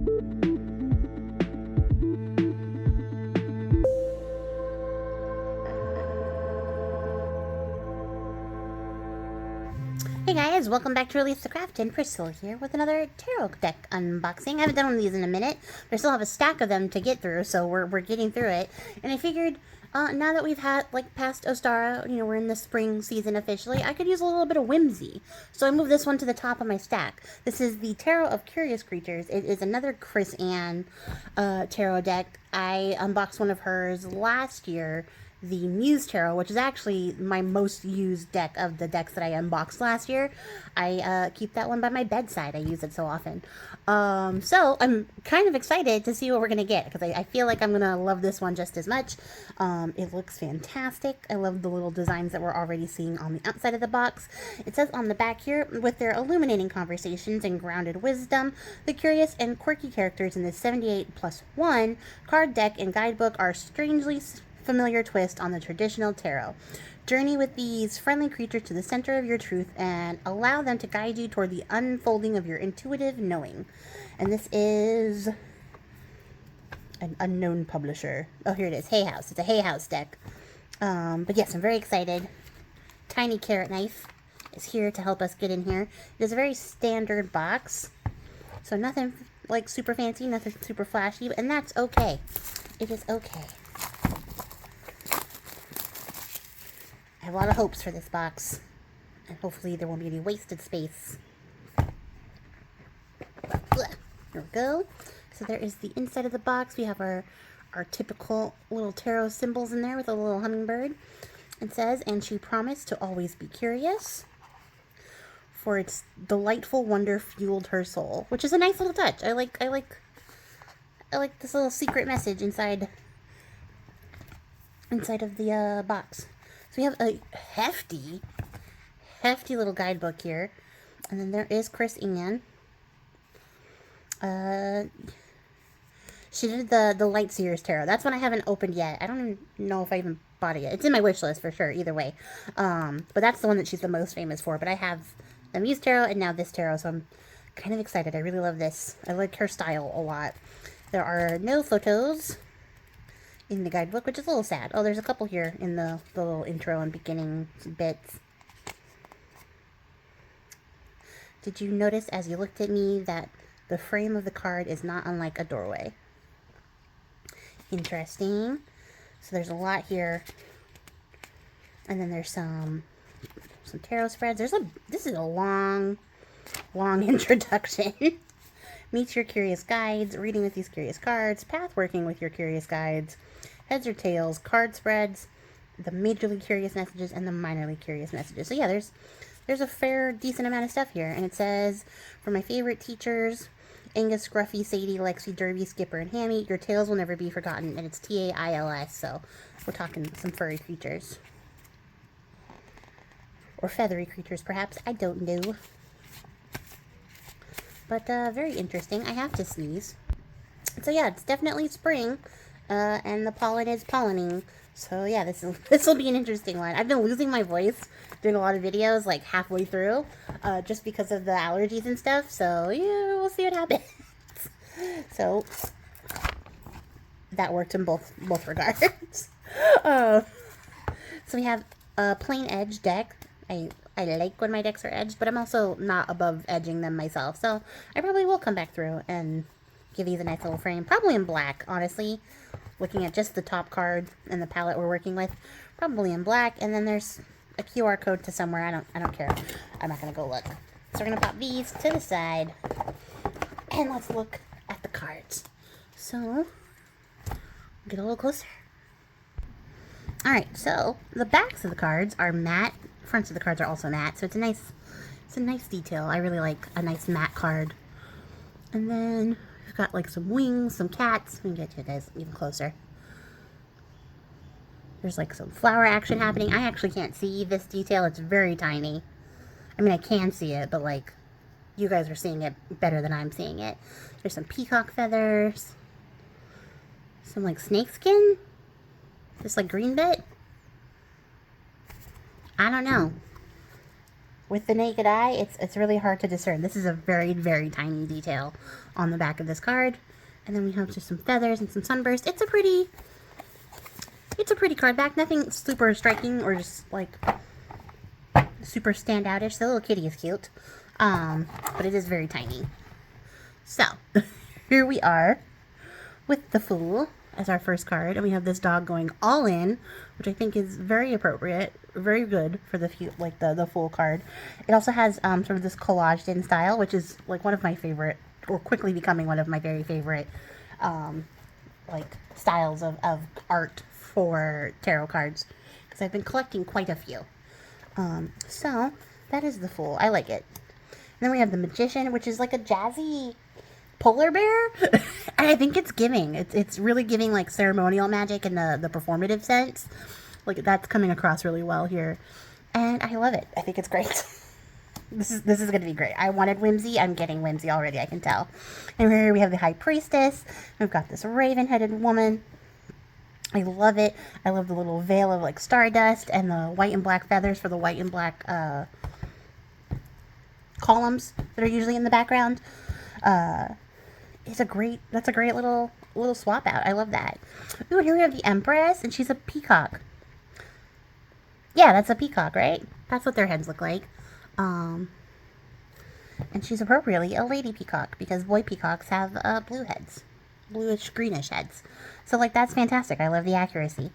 Hey guys, welcome back to Release the Craftin. Priscilla here with another tarot deck unboxing. I haven't done one of these in a minute, but I still have a stack of them to get through, so we're getting through it. And I figured, now that we've had, like, past Ostara, we're in the spring season officially, I could use a little bit of whimsy. So I moved this one to the top of my stack. This is the Tarot of Curious Creatures. It is another Chris Ann tarot deck. I unboxed one of hers last year, the Muse Tarot, which is actually my most used deck of the decks that I unboxed last year. I keep that one by my bedside. I use it so often. So I'm kind of excited to see what we're going to get, because I feel like I'm going to love this one just as much. It looks fantastic. I love the little designs that we're already seeing on the outside of the box. It says on the back here, with their illuminating conversations and grounded wisdom, the curious and quirky characters in this 78+1 card deck and guidebook are strangely familiar twist on the traditional tarot. Journey with these friendly creatures to the center of your truth and allow them to guide you toward the unfolding of your intuitive knowing. And this is an unknown publisher. Oh, here it is. Hay House. It's a Hay House deck. But yes, I'm very excited. Tiny carrot knife is here to help us get in here. It is a very standard box. So nothing like super fancy, nothing super flashy, and that's okay. It is okay. I have a lot of hopes for this box, and hopefully there won't be any wasted space. There we go. So there is the inside of the box. We have our typical little tarot symbols in there with a little hummingbird. It says, and she promised to always be curious, for its delightful wonder fueled her soul, which is a nice little touch. I like this little secret message inside of the box. So we have a hefty little guidebook here. And then there is Chris Ann. She did the Lightseers Tarot. That's one I haven't opened yet. I don't even know if I even bought it yet. It's in my wish list for sure, either way. But that's the one that she's the most famous for. But I have the Muse Tarot and now this tarot, so I'm kind of excited. I really love this. I like her style a lot. There are no photos in the guidebook, which is a little sad. Oh, there's a couple here in the little intro and beginning bits. Did you notice as you looked at me that the frame of the card is not unlike a doorway? Interesting. So there's a lot here. And then there's some tarot spreads. This is a long introduction. Meet your curious guides, reading with these curious cards, path working with your curious guides, heads or tails, card spreads, the majorly curious messages, and the minorly curious messages. So yeah, there's a fair, decent amount of stuff here. And it says, for my favorite teachers, Angus, Scruffy, Sadie, Lexi, Derby, Skipper, and Hammy, your tales will never be forgotten. And it's Tails, so we're talking some furry creatures. Or feathery creatures, perhaps. I don't know. But very interesting. I have to sneeze. So yeah, it's definitely spring, and the pollen is pollinating. So yeah, this will be an interesting one. I've been losing my voice doing a lot of videos like halfway through, just because of the allergies and stuff. So yeah, we'll see what happens. So that worked in both regards. So we have a plain edge deck. I like when my decks are edged, but I'm also not above edging them myself. So I probably will come back through and give these a nice little frame. Probably in black, honestly. Looking at just the top card and the palette we're working with. Probably in black. And then there's a QR code to somewhere. I don't care. I'm not going to go look. So we're going to pop these to the side. And let's look at the cards. So, get a little closer. Alright, so the backs of the cards are matte. Fronts of the cards are also matte, so it's a nice detail. I really like a nice matte card. And then we've got like some wings, some cats. Let me get you guys even closer. There's like some flower action happening. I actually can't see this detail. It's very tiny. I mean, I can see it, but like you guys are seeing it better than I'm seeing it. There's some peacock feathers. Some like snake skin. This like green bit. I don't know. with the naked eye, it's really hard to discern. This is a very, very tiny detail on the back of this card. And then we have just some feathers and some sunburst. It's a pretty card back. Nothing super striking or just like super standoutish. The little kitty is cute. But it is very tiny. So, here we are with the Fool as our first card, and we have this dog going all in, which I think is very appropriate, very good for the Fool card. It also has sort of this collaged in style, which is like one of my favorite, or quickly becoming one of my very favorite like styles of art for tarot cards, because I've been collecting quite a few. So that is the Fool. I like it. And then we have the Magician, which is like a jazzy polar bear. And I think it's giving. It's really giving like ceremonial magic in the performative sense. Like that's coming across really well here. And I love it. I think it's great. This is going to be great. I wanted whimsy. I'm getting whimsy already, I can tell. And here we have the High Priestess. We've got this raven-headed woman. I love it. I love the little veil of like stardust and the white and black feathers for the white and black columns that are usually in the background. That's a great little swap out. I love that. Ooh, here we have the Empress, and she's a peacock. Yeah, that's a peacock, right? That's what their heads look like. And she's appropriately a lady peacock, because boy peacocks have blue heads. Bluish, greenish heads. So, like, that's fantastic. I love the accuracy.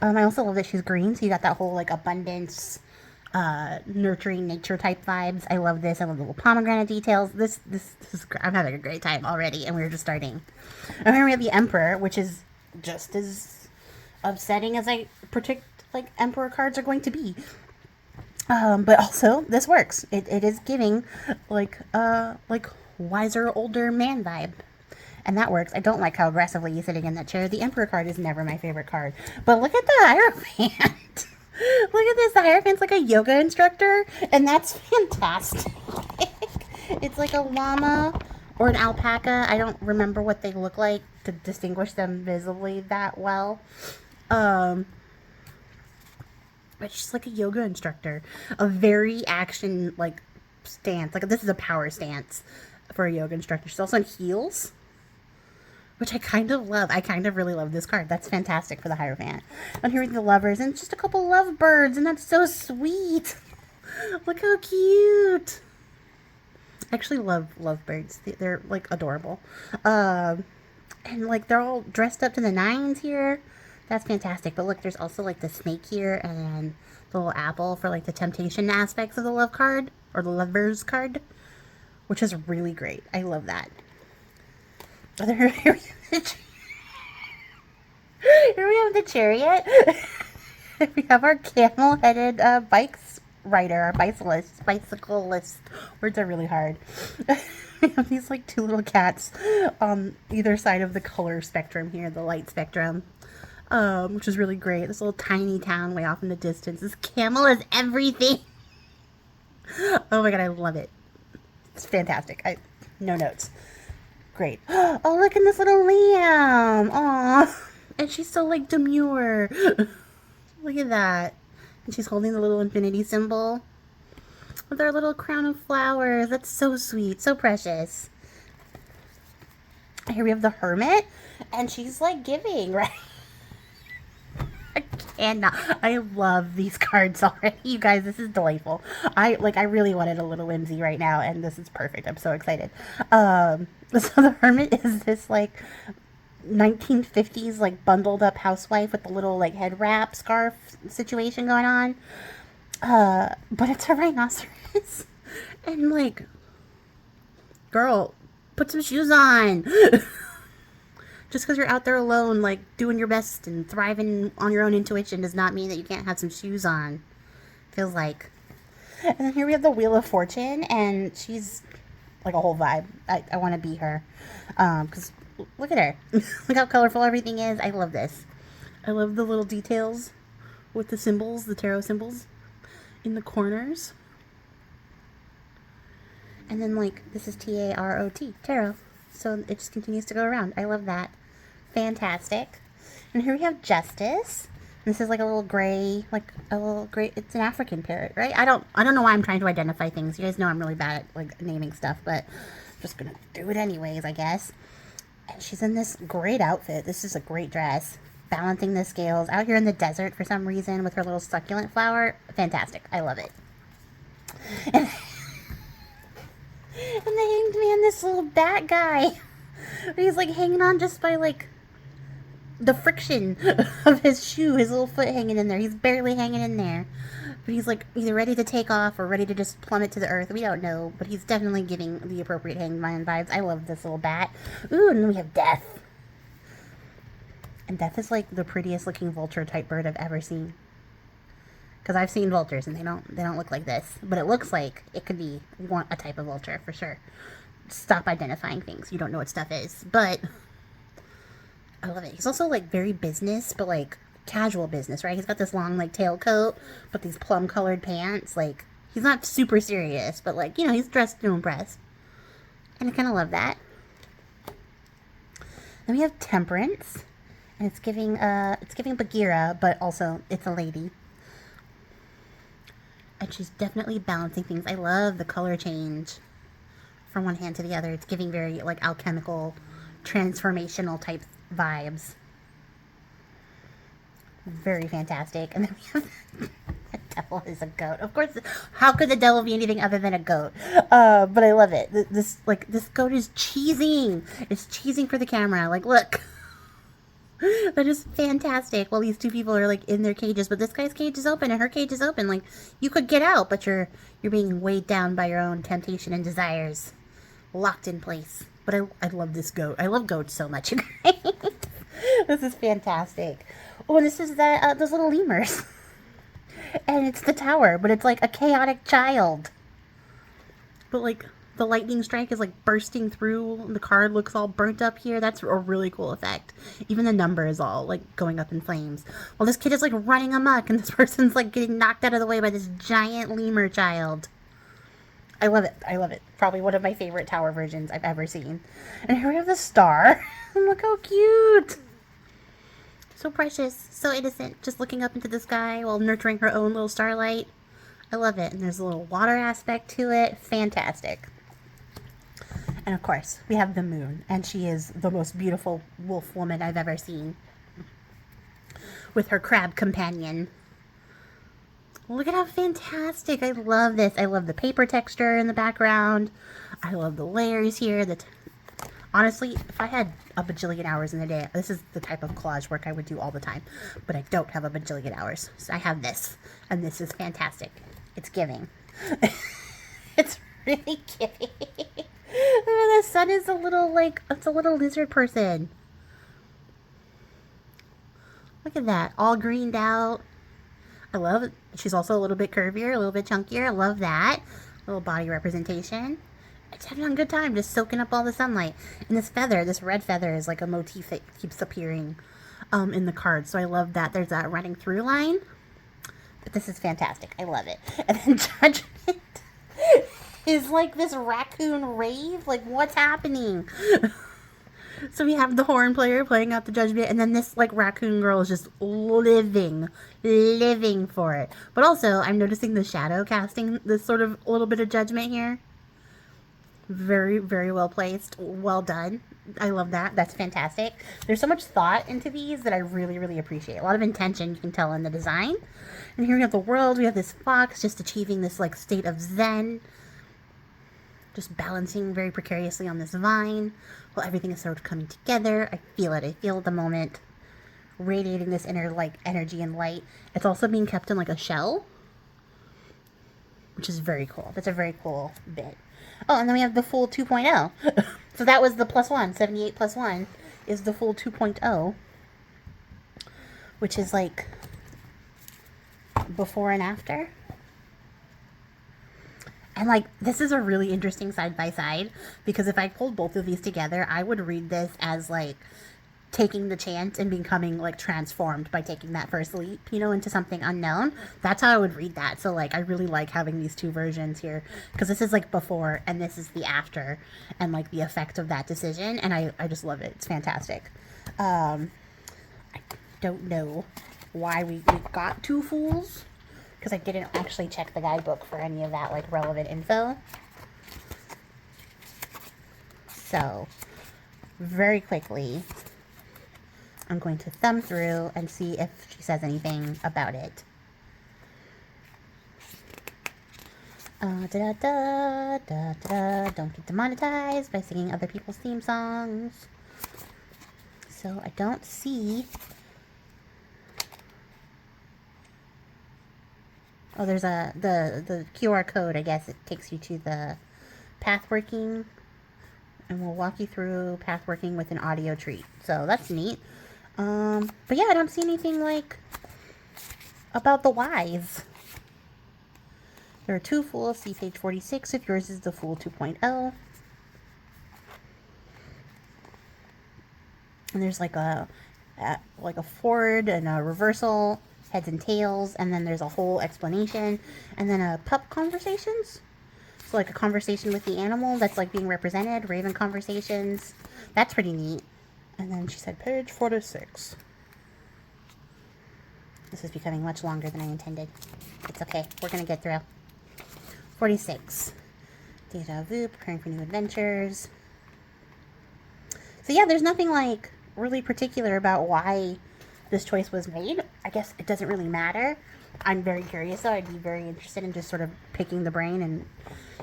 I also love that she's green, so you got that whole, like, abundance, nurturing nature type vibes. I love this. I love the little pomegranate details. This is, I'm having a great time already, and we're just starting. And here we have the Emperor, which is just as upsetting as I predict, like, Emperor cards are going to be. But also, this works. It is giving, like wiser, older man vibe. And that works. I don't like how aggressively he's sitting in that chair. The Emperor card is never my favorite card. But look at the Hierophant. Look at this. The Hierophant's like a yoga instructor. And that's fantastic. It's like a llama or an alpaca. I don't remember what they look like to distinguish them visibly that well. But she's like a yoga instructor. A very action, like, stance. Like, this is a power stance for a yoga instructor. She's also on heels, which I kind of love. I kind of really love this card. That's fantastic for the Hierophant. And here are the lovers, and just a couple lovebirds, and that's so sweet. Look how cute. I actually love lovebirds. They're, like, adorable. And, like, they're all dressed up to the nines here. That's fantastic. But look, there's also, like, the snake here and the little apple for, like, the temptation aspects of the love card, or the lovers card, which is really great. I love that. Here we have the Chariot. We have our camel-headed rider, our bicyclist. Words are really hard. We have these, like, two little cats on either side of the color spectrum here, the light spectrum. Which is really great. This little tiny town way off in the distance. This camel is everything. Oh my god, I love it. It's fantastic. No notes. Great. Oh, look at this little lamb. Aw. And she's so, like, demure. Look at that. And she's holding the little infinity symbol with her little crown of flowers. That's so sweet. So precious. Here we have the Hermit. And she's, like, giving, right? I love these cards already. You guys, this is delightful. I really wanted a little whimsy right now, and this is perfect. I'm so excited. So the Hermit is this, like, 1950s, like, bundled up housewife with the little, like, head wrap scarf situation going on. But it's a rhinoceros. And, like, girl, put some shoes on. Just because you're out there alone, like, doing your best and thriving on your own intuition does not mean that you can't have some shoes on. Feels like. And then here we have the Wheel of Fortune, and she's, like, a whole vibe. I want to be her. Because, look at her. Look how colorful everything is. I love this. I love the little details with the symbols, the tarot symbols, in the corners. And then, like, this is T-A-R-O-T, tarot. So it just continues to go around. I love that. Fantastic. And here we have Justice, This is like a little gray, it's an African parrot, right? I don't know why I'm trying to identify things. You guys know I'm really bad at like naming stuff, but I'm just gonna do it anyways, I guess. And she's in this great outfit. This is a great dress. Balancing the scales out here in the desert for some reason with her little succulent flower. Fantastic. I love it. And, and the hanged man, this little bat guy. He's like hanging on just by like the friction of his shoe, his little foot hanging in there. He's barely hanging in there. But he's like either ready to take off or ready to just plummet to the earth. We don't know, but he's definitely giving the appropriate hanged man vibes. I love this little bat. Ooh, and then we have Death. And Death is like the prettiest looking vulture type bird I've ever seen. Because I've seen vultures and they don't look like this. But it looks like it could be a type of vulture for sure. Stop identifying things. You don't know what stuff is. But I love it. He's also like very business, but like casual business, right? He's got this long like tailcoat, but these plum colored pants. Like he's not super serious, but like, you know, he's dressed to impress. And I kind of love that. Then we have Temperance. And it's giving Bagheera, but also it's a lady. And she's definitely balancing things. I love the color change from one hand to the other. It's giving very like alchemical, transformational type vibes. Very fantastic. And then we have the devil is a goat. Of course, how could the devil be anything other than a goat? But I love it. This goat is cheesing. It's cheesing for the camera. Like, look. That is fantastic. Well, these two people are like in their cages, but this guy's cage is open and her cage is open. Like you could get out, but you're being weighed down by your own temptation and desires, locked in place. But I love this goat. I love goats so much. This is fantastic. Oh, this is those little lemurs, and it's the tower, but it's like a chaotic child. But like the lightning strike is like bursting through. The card looks all burnt up here. That's a really cool effect. Even the number is all like going up in flames. Well, this kid is like running amok and this person's like getting knocked out of the way by this giant lemur child. I love it. I love it. Probably one of my favorite tower versions I've ever seen. And here we have the star. Look how cute. So precious. So innocent. Just looking up into the sky while nurturing her own little starlight. I love it. And there's a little water aspect to it. Fantastic. And of course, we have the moon, and she is the most beautiful wolf woman I've ever seen. With her crab companion. Look at how fantastic. I love this. I love the paper texture in the background. I love the layers here. Honestly, if I had a bajillion hours in a day, this is the type of collage work I would do all the time. But I don't have a bajillion hours. So I have this, and this is fantastic. It's giving. It's really giving. The sun is it's a little lizard person. Look at that, all greened out. I love it. She's also a little bit curvier, a little bit chunkier. I love that. Little body representation. It's having a good time, just soaking up all the sunlight. And this feather, this red feather, is like a motif that keeps appearing in the card. So I love that. There's that running through line. But this is fantastic. I love it. And then Judgment is like this raccoon rave. Like, what's happening? So we have the horn player playing out the judgment, and then this like raccoon girl is just living for it. But also, I'm noticing the shadow casting this sort of a little bit of judgment here. Very, very well placed. Well done. I love that. That's fantastic. There's so much thought into these that I really, really appreciate. A lot of intention you can tell in the design. And here we have the world. We have this fox just achieving this like state of zen. Just balancing very precariously on this vine while everything is sort of coming together. I feel it. I feel the moment radiating this inner like energy and light. It's also being kept in like a shell, which is very cool. That's a very cool bit. Oh, and then we have the full 2.0. So that was the +1. 78 + 1 is the full 2.0, which is like before and after. And like, this is a really interesting side by side, because if I pulled both of these together, I would read this as like taking the chance and becoming like transformed by taking that first leap, you know, into something unknown. That's how I would read that. So like, I really like having these two versions here, because this is like before and this is the after, and like the effect of that decision. And I just love it. It's fantastic. I don't know why we got two fools, because I didn't actually check the guidebook for any of that, like, relevant info. So, very quickly, I'm going to thumb through and see if she says anything about it. Don't get demonetized by singing other people's theme songs. So I don't see. Oh, there's the QR code. I guess it takes you to the path working, and we'll walk you through path working with an audio treat. So that's neat. But yeah, I don't see anything like about the whys. There are two fools. See page 46 if yours is the Fool 2.0. And there's like a forward and a reversal, heads and tails, and then there's a whole explanation, and then a pup conversations. So like a conversation with the animal that's like being represented, raven conversations. That's pretty neat. And then she said page 46. This is becoming much longer than I intended. It's okay. We're going to get through. 46. Deja vu, preparing for new adventures. So yeah, there's nothing like really particular about why this choice was made. I guess it doesn't really matter. I'm very curious though. I'd be very interested in just sort of picking the brain and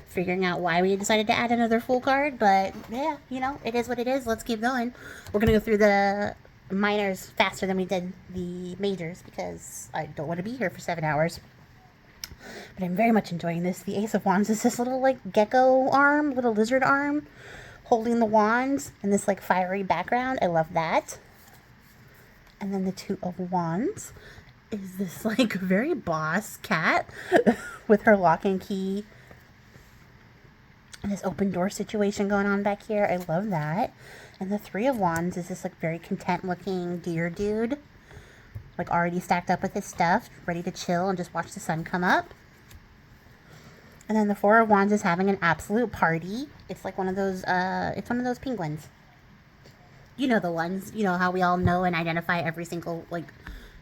figuring out why we decided to add another Fool card. But yeah, you know, it is what it is. Let's keep going. We're going to go through the minors faster than we did the majors because I don't want to be here for 7 hours. But I'm very much enjoying this. The Ace of Wands is this little like gecko arm, little lizard arm, holding the wands and this like fiery background. I love that. And then the Two of Wands is this like very boss cat with her lock and key and this open door situation going on back here. I love that. And the Three of Wands is this like very content looking deer dude, like already stacked up with his stuff, ready to chill and just watch the sun come up. And then the Four of Wands is having an absolute party. It's like one of those penguins. You know the ones. You know how we all know and identify every single like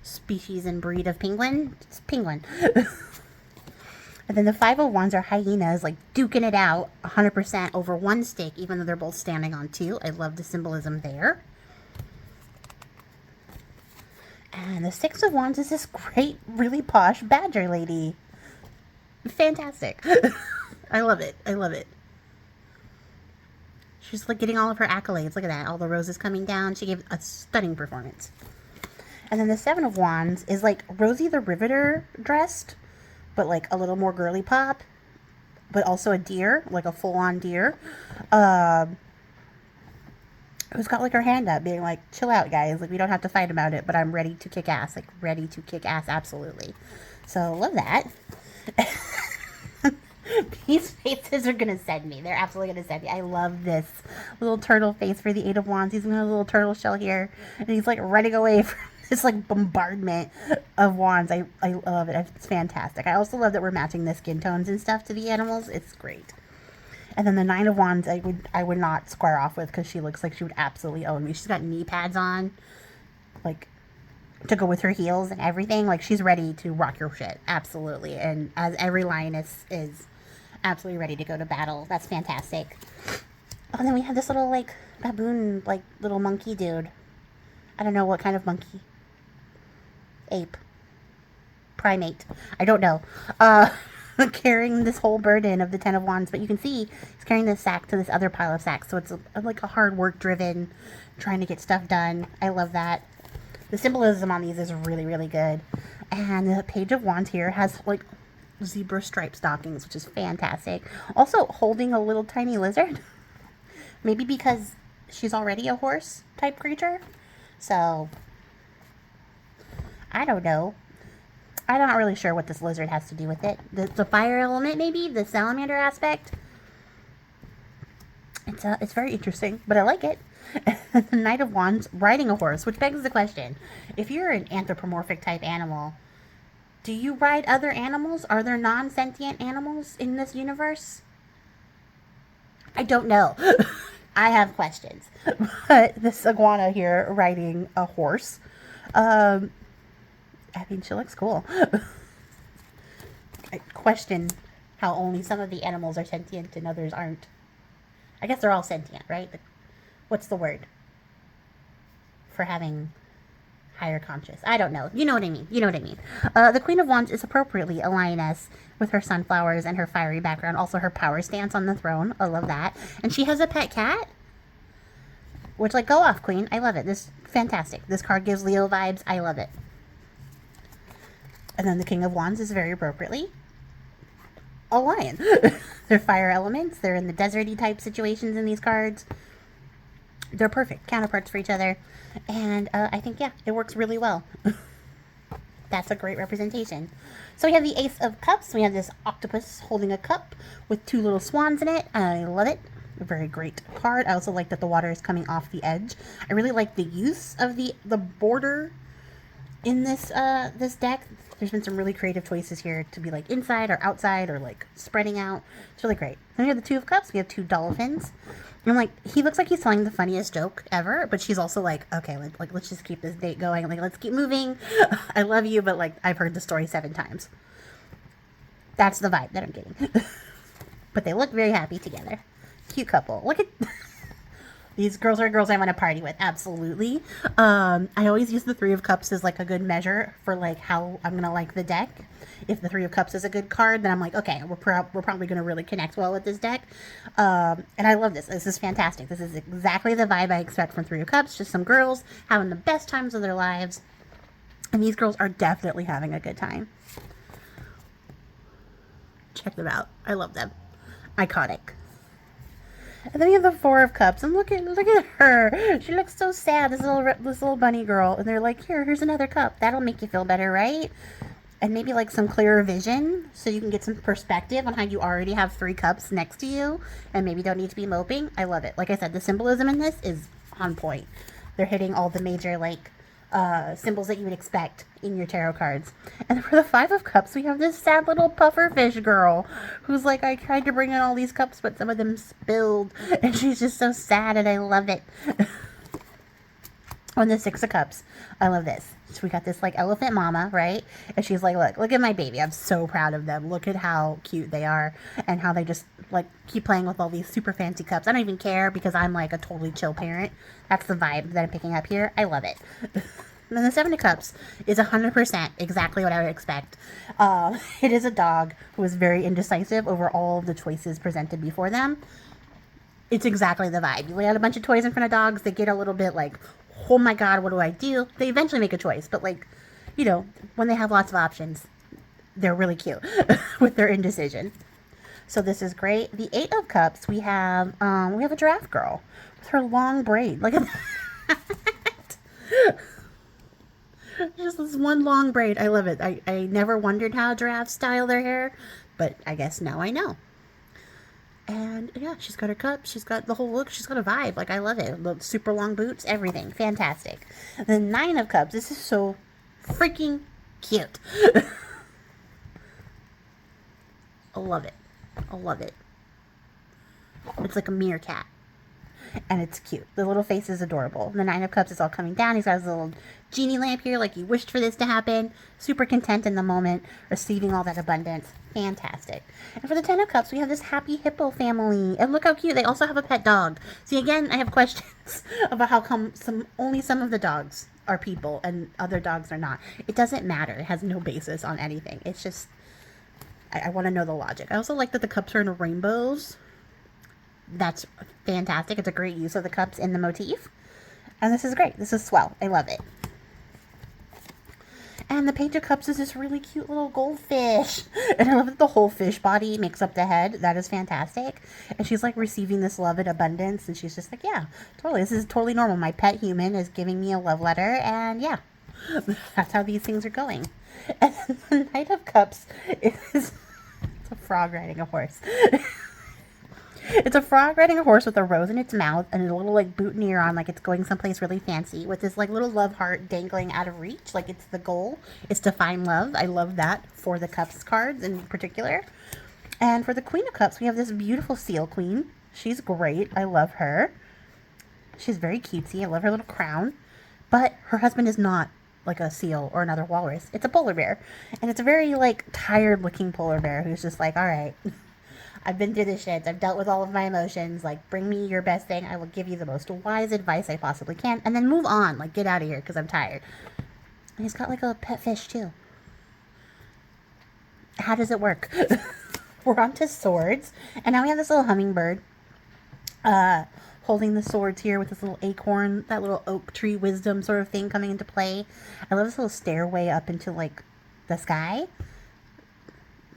species and breed of penguin. It's penguin. And then the Five of Wands are hyenas, like duking it out 100% over one stick, even though they're both standing on two. I love the symbolism there. And the Six of Wands is this great, really posh badger lady. Fantastic. I love it. I love it. She's like getting all of her accolades. Look at that. All the roses coming down. She gave a stunning performance. And then the Seven of Wands is like Rosie the Riveter dressed, but like a little more girly pop, but also a deer, like a full-on deer. Who's got like her hand up being like, chill out guys, like we don't have to fight about it, but I'm ready to kick ass, like ready to kick ass, absolutely. So love that. These faces are gonna send me. They're absolutely gonna send me. I love this little turtle face for the Eight of Wands. He's got a little turtle shell here, and he's like running away from this like bombardment of wands. I love it. It's fantastic. I also love that we're matching the skin tones and stuff to the animals. It's great. And then the Nine of Wands, I would not square off with because she looks like she would absolutely own me. She's got knee pads on, like to go with her heels and everything. Like she's ready to rock your shit, absolutely. And as every lioness is absolutely ready to go to battle. That's fantastic. Oh, and then we have this little like baboon, like little monkey dude. I don't know what kind of monkey. Ape. Primate. I don't know. Carrying this whole burden of the Ten of Wands, but you can see he's carrying this sack to this other pile of sacks, so it's like a hard work driven, trying to get stuff done. I love that. The symbolism on these is really, really good. And the Page of Wands here has like zebra stripe stockings, which is fantastic. Also holding a little tiny lizard. Maybe because she's already a horse type creature. So, I don't know. I'm not really sure what this lizard has to do with it. The fire element, maybe? The salamander aspect? It's very interesting, but I like it. The Knight of Wands riding a horse, which begs the question. If you're an anthropomorphic type animal, do you ride other animals? Are there non-sentient animals in this universe? I don't know. I have questions. But this iguana here riding a horse. I mean, she looks cool. I question how only some of the animals are sentient and others aren't. I guess they're all sentient, right? What's the word for having higher conscious? I don't know. You know what I mean. You know what I mean. The Queen of Wands is appropriately a lioness with her sunflowers and her fiery background. Also, her power stance on the throne. I love that. And she has a pet cat. Which, like, go off, Queen. I love it. This fantastic. This card gives Leo vibes. I love it. And then the King of Wands is very appropriately a lion. They're fire elements. They're in the deserty type situations in these cards. They're perfect counterparts for each other. And I think, yeah, it works really well. That's a great representation. So we have the Ace of Cups. We have this octopus holding a cup with two little swans in it. I love it. A very great card. I also like that the water is coming off the edge. I really like the use of the border in this this deck. There's been some really creative choices here to be like inside or outside or like spreading out. It's really great. Then we have the Two of Cups. We have two dolphins. And like, he looks like he's telling the funniest joke ever, but she's also like, okay, let's just keep this date going. Like, let's keep moving. I love you, but like, I've heard the story 7 times. That's the vibe that I'm getting. But they look very happy together. Cute couple. Look at... These girls are girls I want to party with. Absolutely. I always use the Three of Cups as like a good measure for like how I'm going to like the deck. If the Three of Cups is a good card, then I'm like, okay, we're probably going to really connect well with this deck. And I love this. This is fantastic. This is exactly the vibe I expect from Three of Cups. Just some girls having the best times of their lives. And these girls are definitely having a good time. Check them out. I love them. Iconic. And then we have the Four of Cups, and look at her. She looks so sad, this little bunny girl. And they're like, here's another cup. That'll make you feel better, right? And maybe like some clearer vision, so you can get some perspective on how you already have 3 cups next to you, and maybe don't need to be moping. I love it. Like I said, the symbolism in this is on point. They're hitting all the major like symbols that you would expect in your tarot cards. And for the Five of Cups, we have this sad little pufferfish girl who's like, I tried to bring in all these cups, but some of them spilled, and she's just so sad, and I love it. On the Six of Cups, I love this. So we got this like elephant mama, right? And she's like, look at my baby. I'm so proud of them. Look at how cute they are and how they just like keep playing with all these super fancy cups. I don't even care because I'm like a totally chill parent. That's the vibe that I'm picking up here. I love it. And then the Seven of Cups is 100% exactly what I would expect. It is a dog who is very indecisive over all of the choices presented before them. It's exactly the vibe. You lay out a bunch of toys in front of dogs, they get a little bit like, oh my god, what do I do? They eventually make a choice, but like, you know, when they have lots of options, they're really cute with their indecision. So this is great. The Eight of Cups, we have a giraffe girl with her long braid. Look at that. Just this one long braid. I love it. I never wondered how giraffes style their hair, but I guess now I know. And yeah, she's got her cup. She's got the whole look. She's got a vibe. Like, I love it. The super long boots, everything. Fantastic. The Nine of Cups. This is so freaking cute. I love it. I love it. It's like a meerkat. And it's cute. The little face is adorable. The Nine of Cups is all coming down. He's got his little genie lamp here, like he wished for this to happen. Super content in the moment, receiving all that abundance. Fantastic. And for the Ten of Cups, we have this happy hippo family. And look how cute. They also have a pet dog. See, again, I have questions about how come only some of the dogs are people and other dogs are not. It doesn't matter. It has no basis on anything. It's just, I want to know the logic. I also like that the cups are in rainbows. That's fantastic. It's a great use of the cups in the motif. And this is great. This is swell. I love it. And the Page of Cups is this really cute little goldfish. And I love that the whole fish body makes up the head. That is fantastic. And she's like receiving this love and abundance. And she's just like, yeah, totally. This is totally normal. My pet human is giving me a love letter. And yeah, that's how these things are going. And then the Knight of Cups is it's a frog riding a horse. It's a frog riding a horse with a rose in its mouth and a little like boutonniere on, like it's going someplace really fancy, with this like little love heart dangling out of reach, like it's the goal is to find love. I love that for the Cups cards in particular. And for the Queen of Cups, we have this beautiful seal queen. She's great. I love her. She's very cutesy. I love her little crown. But her husband is not like a seal or another walrus. It's a polar bear. And it's a very, like, tired-looking polar bear who's just like, all right, I've been through this shit. I've dealt with all of my emotions. Like, bring me your best thing. I will give you the most wise advice I possibly can. And then move on. Like, get out of here because I'm tired. And he's got, like, a pet fish, too. How does it work? We're on to swords. And now we have this little hummingbird holding the swords here with this little acorn, that little oak tree wisdom sort of thing coming into play. I love this little stairway up into, like, the sky.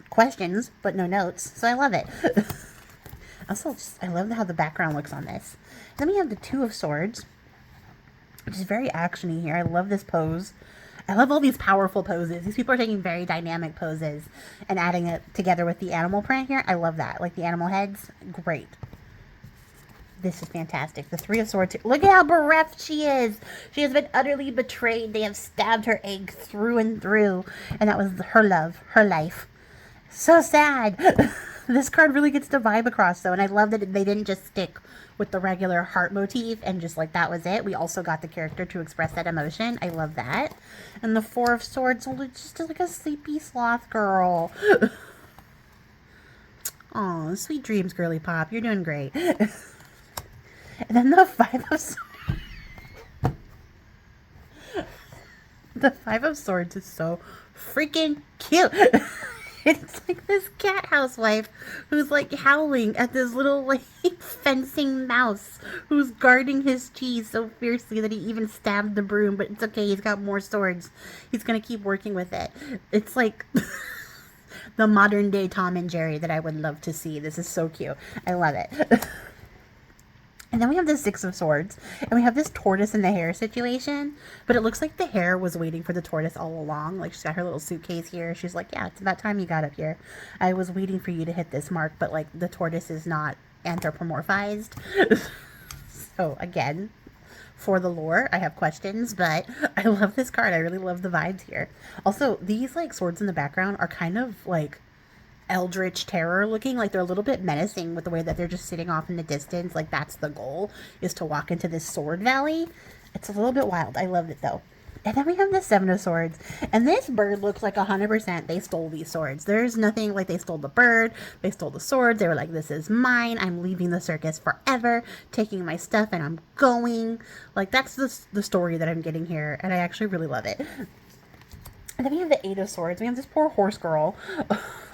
Questions, but no notes, so I love it. I love how the background looks on this. Then we have the Two of Swords, which is very actiony here. I love this pose. I love all these powerful poses. These people are taking very dynamic poses and adding it together with the animal print here. I love that. Like the animal heads, great. This is fantastic. The Three of Swords. Look at how bereft she is. She has been utterly betrayed. They have stabbed her egg through and through, and that was her love, her life. So sad. This card really gets the vibe across, though, and I love that they didn't just stick with the regular heart motif and just like that was it. We also got the character to express that emotion. I love that. And the Four of Swords looks just like a sleepy sloth girl. Oh, sweet dreams, girly pop. You're doing great. And then the Five of Swords. The Five of Swords is so freaking cute. It's like this cat housewife who's like howling at this little like fencing mouse who's guarding his cheese so fiercely that he even stabbed the broom, but it's okay, he's got more swords. He's gonna keep working with it. It's like the modern day Tom and Jerry that I would love to see. This is so cute. I love it. And then we have the Six of Swords, and we have this tortoise in the hare situation, but it looks like the hare was waiting for the tortoise all along. Like, she's got her little suitcase here. She's like, yeah, it's about time you got up here. I was waiting for you to hit this mark, but, like, the tortoise is not anthropomorphized. So, again, for the lore, I have questions, but I love this card. I really love the vibes here. Also, these, like, swords in the background are kind of, like, eldritch terror looking. Like they're a little bit menacing with the way that they're just sitting off in the distance. Like that's the goal, is to walk into this sword valley. It's a little bit wild. I loved it though. And then we have the Seven of Swords, and this bird looks like 100% they stole these swords. There's nothing like they stole the bird, they stole the swords. They were like, this is mine, I'm leaving the circus forever, taking my stuff and I'm going. Like that's the story that I'm getting here, and I actually really love it. And then we have the Eight of Swords. We have this poor horse girl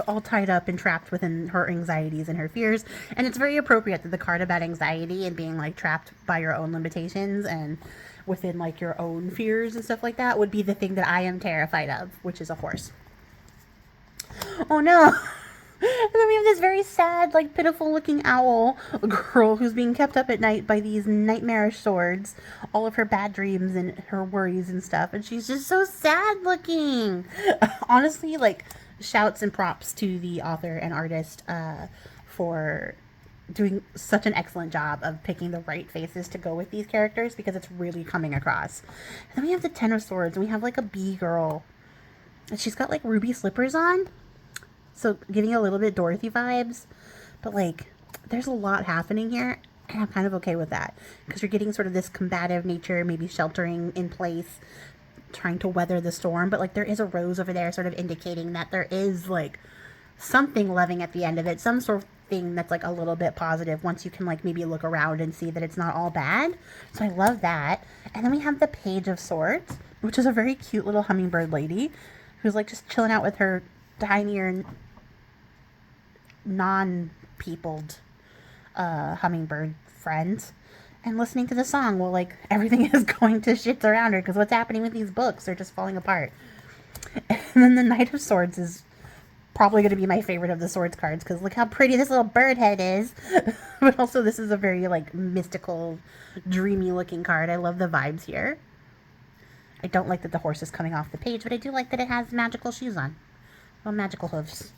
all tied up and trapped within her anxieties and her fears. And it's very appropriate that the card about anxiety and being like trapped by your own limitations and within like your own fears and stuff like that would be the thing that I am terrified of, which is a horse. Oh no. And then we have this very sad, like, pitiful-looking owl girl who's being kept up at night by these nightmarish swords. All of her bad dreams and her worries and stuff. And she's just so sad-looking. Honestly, like, shouts and props to the author and artist for doing such an excellent job of picking the right faces to go with these characters, because it's really coming across. And then we have the Ten of Swords, and we have, like, a bee girl. And she's got, like, ruby slippers on. So giving a little bit Dorothy vibes, but like there's a lot happening here, and I'm kind of okay with that because you're getting sort of this combative nature, maybe sheltering in place, trying to weather the storm. But like there is a rose over there sort of indicating that there is like something loving at the end of it, some sort of thing that's like a little bit positive once you can like maybe look around and see that it's not all bad. So I love that. And then we have the Page of Swords, which is a very cute little hummingbird lady who's like just chilling out with her tinier non-peopled hummingbird friends and listening to the song while like everything is going to shit around her, because what's happening with these books, they're just falling apart. And then the Knight of Swords is probably going to be my favorite of the swords cards, because look how pretty this little bird head is. But also this is a very like mystical, dreamy looking card. I love the vibes here. I don't like that the horse is coming off the page, but I do like that it has magical shoes on. Well, magical hooves.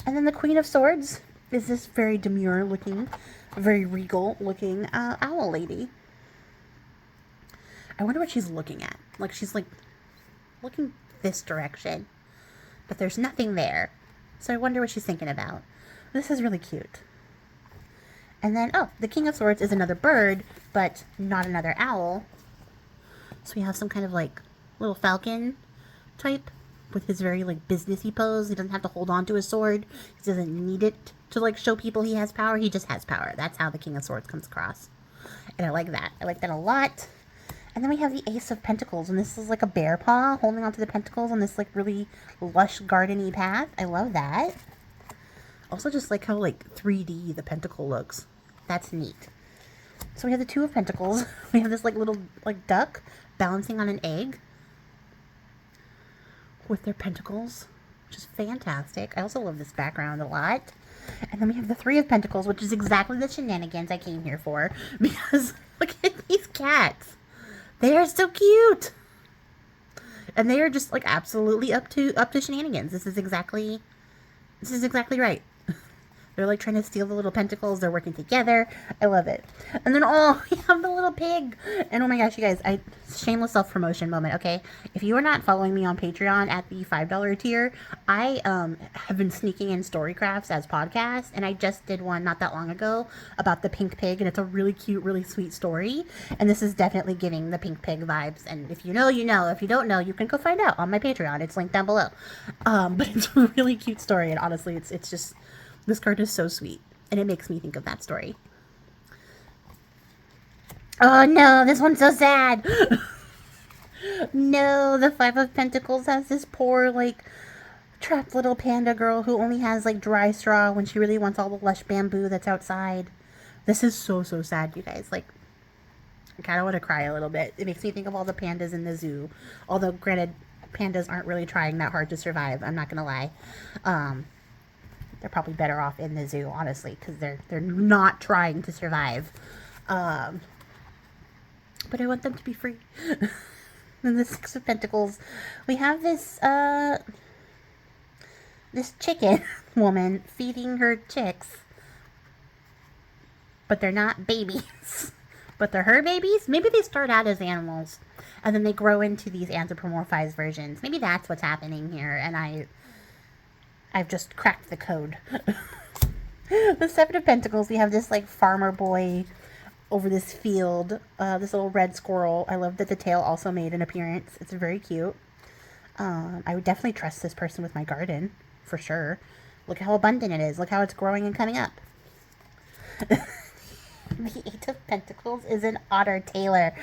And then the Queen of Swords is this very demure looking, very regal looking owl lady. I wonder what she's looking at. Like she's like looking this direction, but there's nothing there. So I wonder what she's thinking about. This is really cute. And then, oh, the King of Swords is another bird, but not another owl. So we have some kind of like little falcon type with his very like businessy pose. He doesn't have to hold on to his sword. He doesn't need it to like show people he has power. He just has power. That's how the King of Swords comes across. And I like that. I like that a lot. And then we have the Ace of Pentacles, and this is like a bear paw holding onto the pentacles on this like really lush gardeny path. I love that. Also just like how like 3D the pentacle looks. That's neat. So we have the Two of Pentacles. We have this like little like duck balancing on an egg with their pentacles, which is fantastic. I also love this background a lot. And then we have the Three of Pentacles, which is exactly the shenanigans I came here for, because look at these cats. They are so cute. And they are just like absolutely up to shenanigans. This is exactly right. They're like trying to steal the little pentacles. They're working together. I love it. And then, oh, we have the little pig. And oh my gosh, you guys, shameless self-promotion moment, okay? If you are not following me on Patreon at the $5 tier, I have been sneaking in story crafts as podcasts. And I just did one not that long ago about the pink pig. And it's a really cute, really sweet story. And this is definitely giving the pink pig vibes. And if you know, you know. If you don't know, you can go find out on my Patreon. It's linked down below. But it's a really cute story. And honestly, it's just... This card is so sweet, and it makes me think of that story. Oh no, this one's so sad. No, the Five of Pentacles has this poor, like, trapped little panda girl who only has, like, dry straw when she really wants all the lush bamboo that's outside. This is so, so sad, you guys. Like, I kind of want to cry a little bit. It makes me think of all the pandas in the zoo. Although, granted, pandas aren't really trying that hard to survive. I'm not going to lie. They're probably better off in the zoo, honestly, because they're not trying to survive. But I want them to be free. And the Six of Pentacles, we have this this chicken woman feeding her chicks, but they're not babies. But they're her babies. Maybe they start out as animals, and then they grow into these anthropomorphized versions. Maybe that's what's happening here, and I've just cracked the code. The Seven of Pentacles, we have this like farmer boy over this field. This little red squirrel. I love that the tail also made an appearance. It's very cute. I would definitely trust this person with my garden, for sure. Look how abundant it is. Look how it's growing and coming up. The Eight of Pentacles is an otter tailor.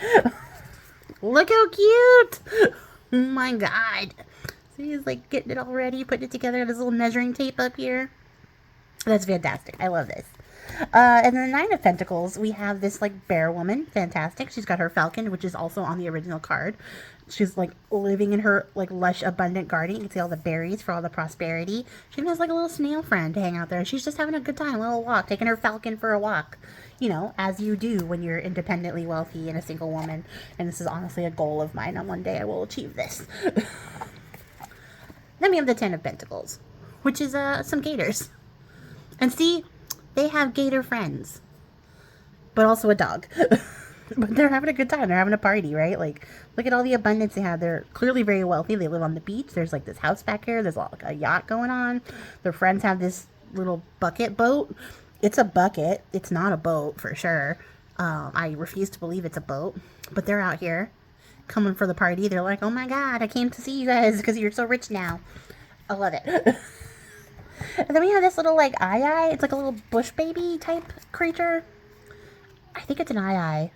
Look how cute! Oh my god. He's like getting it all ready, putting it together with his little measuring tape up here. That's fantastic. I love this. And then the Nine of Pentacles, we have this like bear woman. Fantastic. She's got her falcon, which is also on the original card. She's like living in her like lush, abundant garden. You can see all the berries for all the prosperity. She even has like a little snail friend to hang out there. She's just having a good time, a little walk, taking her falcon for a walk. You know, as you do when you're independently wealthy and a single woman. And this is honestly a goal of mine. And one day I will achieve this. Then we have the Ten of Pentacles, which is some gators. And see, they have gator friends, but also a dog. But they're having a good time. They're having a party, right? Like, look at all the abundance they have. They're clearly very wealthy. They live on the beach. There's like this house back here. There's like a yacht going on. Their friends have this little bucket boat. It's a bucket. It's not a boat for sure. I refuse to believe it's a boat, but they're out here coming for the party. They're like, oh my god, I came to see you guys because you're so rich now. I love it. And then we have this little like eye. It's like a little bush baby type creature. I think it's an eye.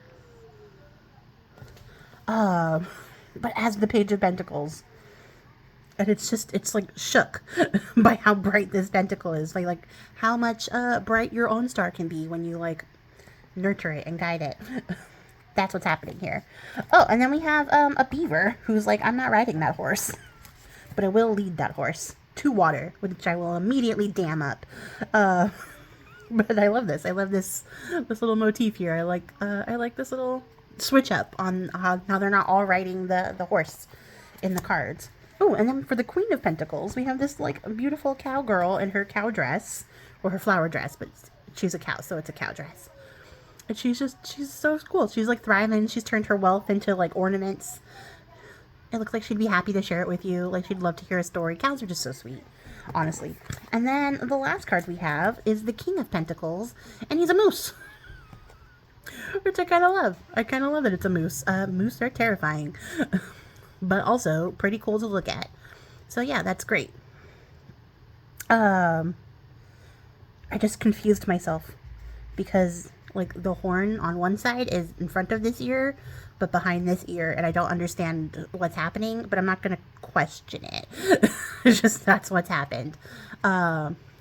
But as the Page of Pentacles. And it's like shook by how bright this pentacle is. Like how much bright your own star can be when you like nurture it and guide it. That's what's happening here. Oh, and then we have a beaver who's like, I'm not riding that horse, but I will lead that horse to water, which I will immediately dam up. But I love this. I love this little motif here. I like this little switch up on how they're not all riding the horse in the cards. Oh, and then for the Queen of Pentacles, we have this like beautiful cowgirl in her cow dress, or her flower dress, but she's a cow, so it's a cow dress. And she's so cool. She's like thriving. She's turned her wealth into like ornaments. It looks like she'd be happy to share it with you. Like she'd love to hear a story. Cows are just so sweet, honestly. And then the last card we have is the King of Pentacles, and he's a moose. Which I kind of love. I kind of love that it's a moose. Moose are terrifying. but also pretty cool to look at. So yeah, that's great. I just confused myself because like the horn on one side is in front of this ear but behind this ear, and I don't understand what's happening, but I'm not gonna question it. It's just that's what's happened.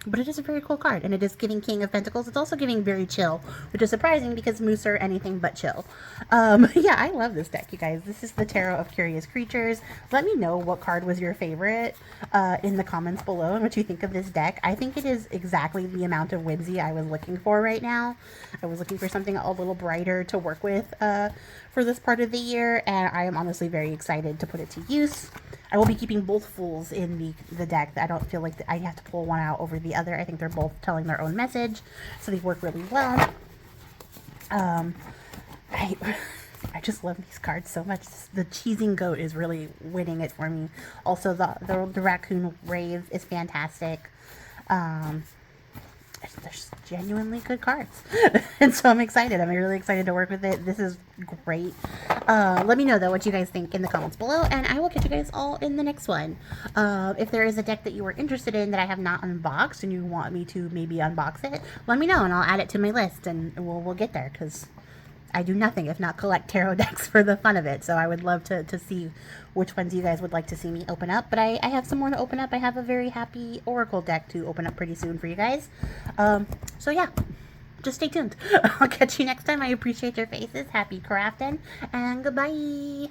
But it is a very cool card, and it is giving King of Pentacles. It's also giving very chill, which is surprising because moose are anything but chill. Yeah, I love this deck, you guys. This is the Tarot of Curious Creatures. Let me know what card was your favorite in the comments below and what you think of this deck. I think it is exactly the amount of whimsy I was looking for right now. I was looking for something a little brighter to work with for this part of the year, and I am honestly very excited to put it to use. I will be keeping both Fools in the deck. I don't feel like I have to pull one out over the other. I think they're both telling their own message, so they work really well. I just love these cards so much. The Cheesing Goat is really winning it for me. Also, the Raccoon Rave is fantastic. They're genuinely good cards. And so I'm excited. I'm really excited to work with it. This is great. Let me know, though, what you guys think in the comments below, and I will catch you guys all in the next one. If there is a deck that you were interested in that I have not unboxed and you want me to maybe unbox it, let me know, and I'll add it to my list, and we'll get there, because I do nothing if not collect tarot decks for the fun of it. So I would love to see which ones you guys would like to see me open up. But I have some more to open up. I have a very happy Oracle deck to open up pretty soon for you guys. So yeah, just stay tuned. I'll catch you next time. I appreciate your faces. Happy crafting, and goodbye.